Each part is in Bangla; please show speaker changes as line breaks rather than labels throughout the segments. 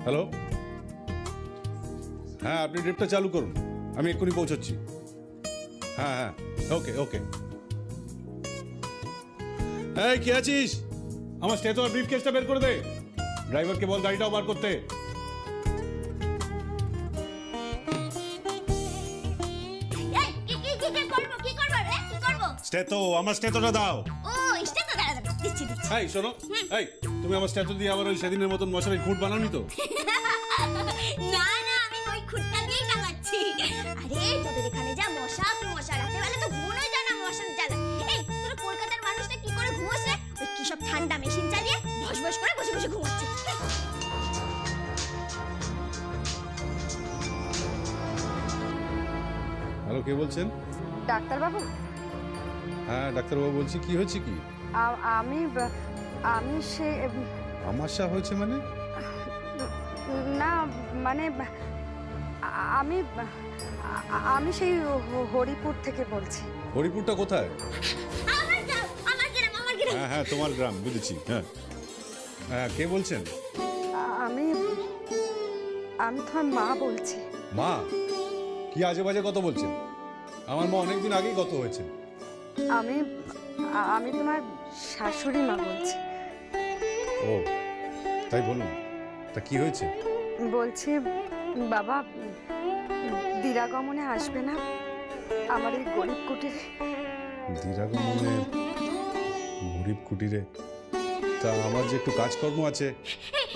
হ্যালো, হ্যাঁ আপনি ড্রিপটা চালু করুন, আমি এক্ষুনি পৌঁছচ্ছি। হ্যাঁ হ্যাঁ, ওকে ওকে। এই কি আছিস? আমার স্টেথো আর ব্রিফ কেসটা বের করে দে। ড্রাইভারকে বল গাড়িটাও বার করতে। স্টেথো, আমার স্টেথোটা দাও।
ও স্টেথো, দাঁড়া দিচ্ছি।
এই শোনো, এই তুমি আমার স্টেথো দিয়ে আবার ওই সেদিনের মতন মশারি খুঁট বানাওনি তো?
না না, আমি ওই খুঁটটা দিয়েই টাঙাচ্ছি। আরে তোদের এখানে যা মশা, তুই মশা রাতে বেলা তো ঘুমোই যায় না মশার জ্বালা। এই তোরা কলকাতার মানুষটা কি করে ঘুমোস রে? ওই কি সব ঠান্ডা মেশিন চালিয়ে বস বস করে বসে বসে ঘুমোচ্ছে।
হ্যালো, কে বলছেন?
ডাক্তারবাবু?
হ্যাঁ ডাক্তারবাবু বলছি, কি হয়েছে কি?
আমি সে
আমাশা হয়েছে মানে?
না মানে আমি সেই হরিপুর থেকে বলছি।
হরিপুরটা কোথায়?
আমার গ্রাম।
হ্যাঁ হ্যাঁ, তোমার গ্রাম, বুঝেছি। হ্যাঁ হ্যাঁ, কে বলছেন?
আমি তোমার মা বলছি।
মা? কি আজে বাজে কথা বলছেন? আমার মা অনেকদিন আগেই গত হয়েছে।
আমি তোমার শাশুড়ি মা বলছি।
ও তাই বলুন, তা কি হয়েছে?
বলছি বাবা দিরাগমনে আসবে না আমার এই গরিব কুটিরে?
দিরাগমনে গরিব কুটিরে? তা আমার যে একটু কাজকর্ম আছে।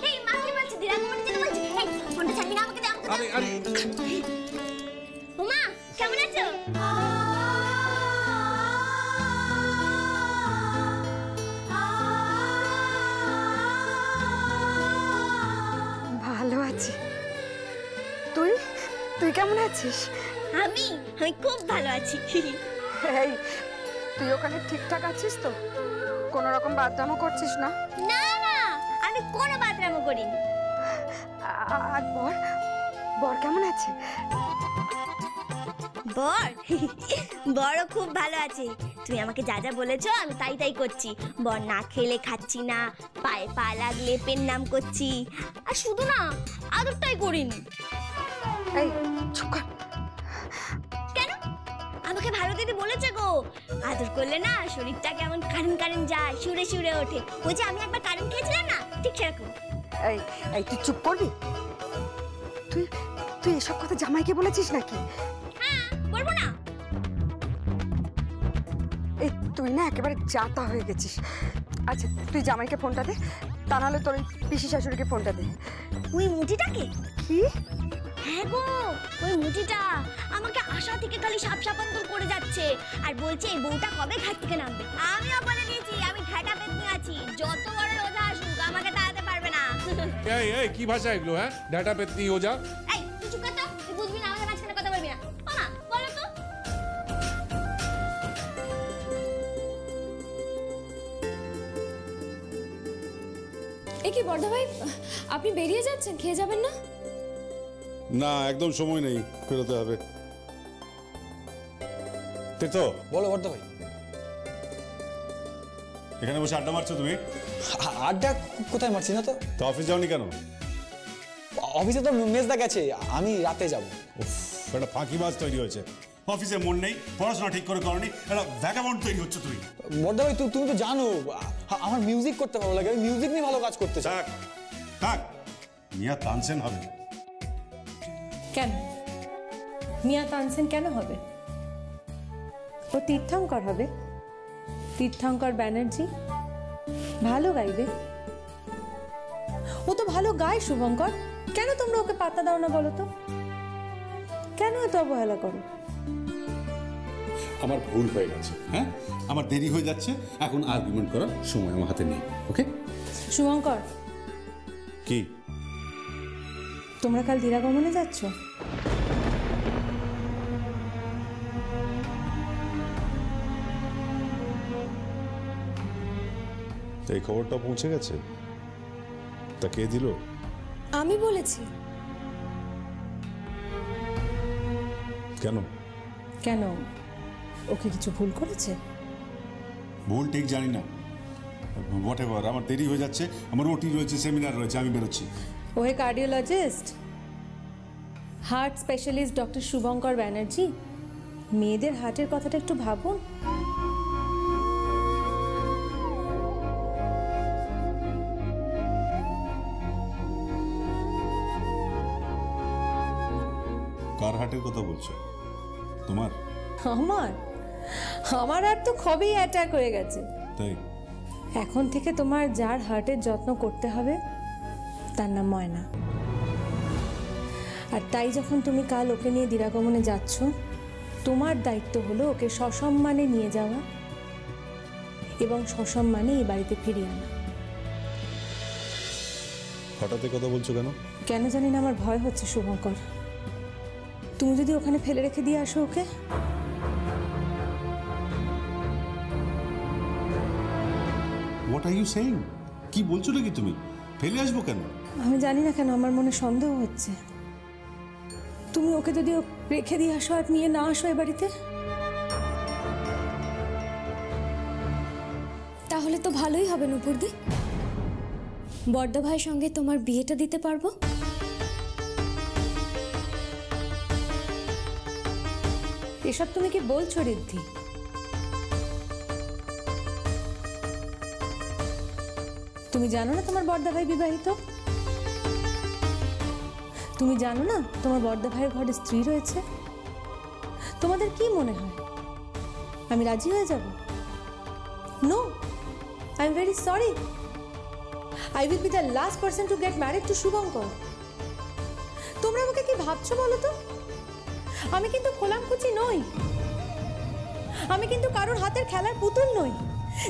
এই মা কি বলছে? দিরাগমনে যেতে বলছে। এই ফোনটা ছাড়বি না আমাকে, দে আমাকে।
আরে আরে,
ওমা কেমন আছো?
ভালো আছি। তুই কেমন আছিস?
আমি খুব ভালো আছি।
এই তুই ওখানে ঠিকঠাক আছিস তো? কোনো রকম বাদরামও করছিস না?
না না, আমি কোনো বাদরামো করিনি।
আর বর কেমন আছে?
বড় খুব ভালো আছে। তুমি আমাকে যা যা বলেছো আমি তাই তাই করছি। বর না খেলে খাচ্ছি না, পায়ে পা লাগলে পেন নাম করছি। আর শুধু না, আদরটাই করিনি।
এই চুপ কর।
কেন? আমাকে ভালো দিদি বলেছে গো, আদর করলে না শরীরটা কেমন কারেন্ট কারেন্ট যায়, সুরে সুরে ওঠে। ওই যে আমি একবার কারেন্ট খেয়েছিলাম না, ঠিক সেরকম।
এই তুই চুপ করবি? তুই এসব কথা জামাইকে বলেছিস নাকি?
হ্যাঁ, বলবো না?
এই তুই না একেবারে জাতা হয়ে গেছিস। আচ্ছা তুই জামাইকে ফোনটা দে, তা নাহলে তোর পিসি শাশুড়িকে ফোনটা দে।
ওই মুঠিটাকে?
কি?
হ্যাঁ গো, ওই মুঠিটা আমাকে আশা থেকে খালি সাপ সাপান্তর করে যাচ্ছে আর বলছে এই বউটা কবে ঘাট থেকে নামবে। আমিও বলে দিয়েছি আমি ঘাটা পেতনি আছি, যত বড় ওঝা আসুক আমাকে তাড়াতে পারবে না।
এই এই কি ভাষা এগুলো? হ্যাঁ, ডাটা পেতনি ওঝা।
এই তুই চুপ কর তো, তুই বুঝবি না, আমাদের মাঝখানে কথা বলবি না। মামা বলো তো।
এ কি বড়দা ভাই, আপনি বেরিয়ে যাচ্ছেন? খেয়ে যাবেন না?
না, একদম সময় নেই, ফেরোতে হবে। তো
বলো বড়দা ভাই।
এখানে বসে আড্ডা মারছো তুমি?
আড্ডা কোথায় মারছি না তো।
তো অফিস যাওনি কেন?
অফিসে তো মেজদা গেছে, আমি রাতে যাব।
একটা ফাঁকিবাজ তৈরি হয়েছে। অফিসে মন নেই, পড়াশোনা ঠিক করে করনি, একটা ভ্যাগাবন্ড তৈরি হচ্ছে তুমি।
বড়দা ভাই তুমি তো জানো আমার মিউজিক করতে ভালো লাগে, আমি মিউজিক নিয়ে ভালো কাজ করতে চাই।
থাক, মিয়া তানসেন হবে।
কেন মিয়া তানসেন কেন হবে? ও তীর্থঙ্কর হবে। তীর্থঙ্কর ব্যানার্জি ভালো গাইবে। ও তো ভালো গায় শুভঙ্কর, কেন তোমরা ওকে পাত্তা দাও না বলো তো? কেন এত অবহেলা করো?
আমার ভুল হয়ে গেছে। হ্যাঁ, আমার দেরি হয়ে যাচ্ছে, এখন আর্গুমেন্ট করার সময় আমার হাতে নেই। ওকে
শুভঙ্কর,
কি
তোমরা কাল দিরাগমনে যাচ্ছ?
এই খবরটা পৌঁছে গেছে? তা কে দিল?
আমি বলেছি।
কেন?
কেন, ওকে কিছু ভুল করেছে?
ভুল ঠিক জানি না, হোয়াট এভার। আমার দেরি হয়ে যাচ্ছে, আমার ওটি রয়েছে, সেমিনার রয়েছে, আমি বেরোচ্ছি।
ওহে cardiologist, heart specialist doctor Shubhankar Banerjee, মেয়েদের হার্টের কথাটা একটু ভাবুন।
কার হার্টের কথা বলছো? তোমার?
আমার আমার আর তো কবেই অ্যাটাক হয়ে গেছে।
তাই?
এখন থেকে তোমার যার হার্টের যত্ন করতে হবে তার নাম ময়না। আর তাই যখন তুমি কাল ওকে নিয়ে দিরাগমনে যাচ্ছ, তোমার দায়িত্ব হলো ওকে সসম্মানে নিয়ে যাওয়া এবং সসম্মানে এই বাড়িতে ফিরিয়ে আনা।
হঠাৎ কথা বলছো কেন?
কেন জানি না, আমার ভয় হচ্ছে শুভঙ্কর। তুমি যদি ওখানে ফেলে রেখে দিয়ে আসো okay.
What are you saying? কি বলছো নাকি তুমি? ফেলে আসবো কেন?
আমি জানি না কেন আমার মনে সন্দেহ হচ্ছে। তুমি ওকে যদি রেখে দিয়ে আসো আর নিয়ে না আসো এ বাড়িতে।
তাহলে তো ভালোই হবে নুপুরদি, বড়দা ভাইয়ের সঙ্গে তোমার বিয়েটা দিতে পারবো।
এসব তুমি কি বলছো ঋদ্ধি? তুমি জানো না তোমার বড়দা ভাই বিবাহিত? তুমি জানো না তোমার বড়দা ভাইয়ের ঘরে স্ত্রী রয়েছে? তোমাদের কি মনে হয় আমি রাজি হয়ে যাব? No, I am very sorry. I will be the last person to get married to Shubhankar. তোমরা আমাকে কি ভাবছো বলো তো? আমি কিন্তু খোলামকুচি নই, আমি কিন্তু কারোর হাতের খেলার পুতুল নই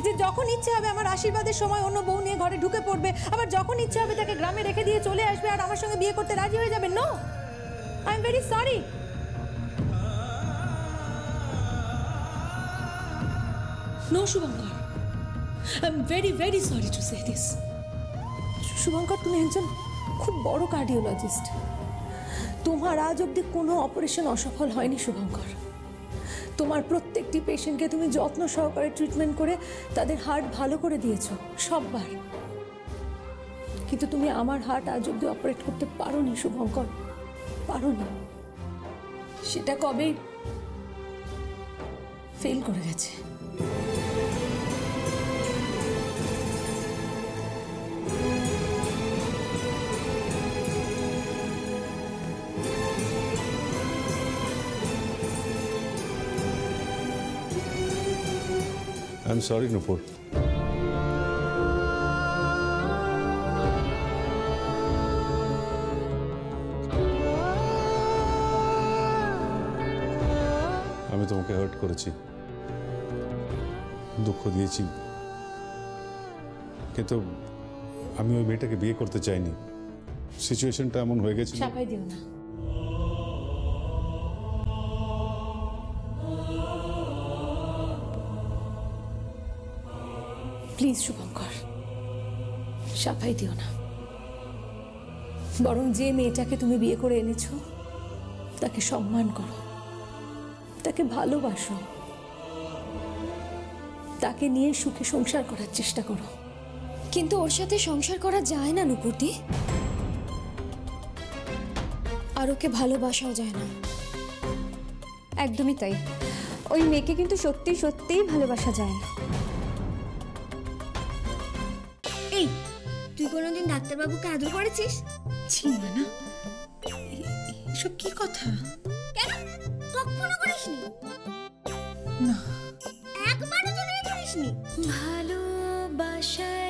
যে যখন ইচ্ছে হবে আমার আশীর্বাদের সময় অন্য বউ নিয়ে ঘরে ঢুকে পড়বে, আবার যখন ইচ্ছে হবে তাকে গ্রামে রেখে দিয়ে চলে আসবে আর আমার সঙ্গে বিয়ে করতে রাজি হয়ে যাবে। No, I am very sorry. No Shubhankar, I am very very sorry to say this. Shubhankar, তুমি একজন খুব বড় কার্ডিওলজিস্ট। তোমার আজ অব্দি কোনো অপারেশন অসফল হয়নি শুভঙ্কর। তোমার প্রত্যেকটি পেশেন্টকে তুমি যত্ন সহকারে ট্রিটমেন্ট করে তাদের হার্ট ভালো করে দিয়েছো সববার, কিন্তু তুমি আমার হার্ট আজ অব্দি অপারেট করতে পারোনি শুভঙ্কর, পারোনি। সেটা কবে ফেল করে গেছে।
I'm sorry, Nupur. আমি তোমাকে হার্ট করেছি, দুঃখ দিয়েছি, কিন্তু আমি ওই মেয়েটাকে বিয়ে করতে চাইনি। সিচুয়েশনটা এমন হয়ে গেছে।
চাপাই দিও না। প্লিজ শুভঙ্কর, সাফাই দিও না। বরং যে মেয়েটাকে তুমি বিয়ে করে এনেছো তাকে সম্মান করো, তাকে ভালোবাসো, তাকে নিয়ে সুখে সংসার করার চেষ্টা করো।
কিন্তু ওর সাথে সংসার করা যায় না নুপুরদি, আর ওকে ভালোবাসাও যায় না।
একদমই তাই। ওই মেয়েকে কিন্তু সত্যি সত্যিই ভালোবাসা যায় না।
এই, তুই কোনোদিন ডাক্তারবাবুকে আদর করেছিস?
ছি না, এসব কি কথা?
কেন, কখনো করিসনি?
না,
একবারও জন্মে করিসনি?
ভালোবাসার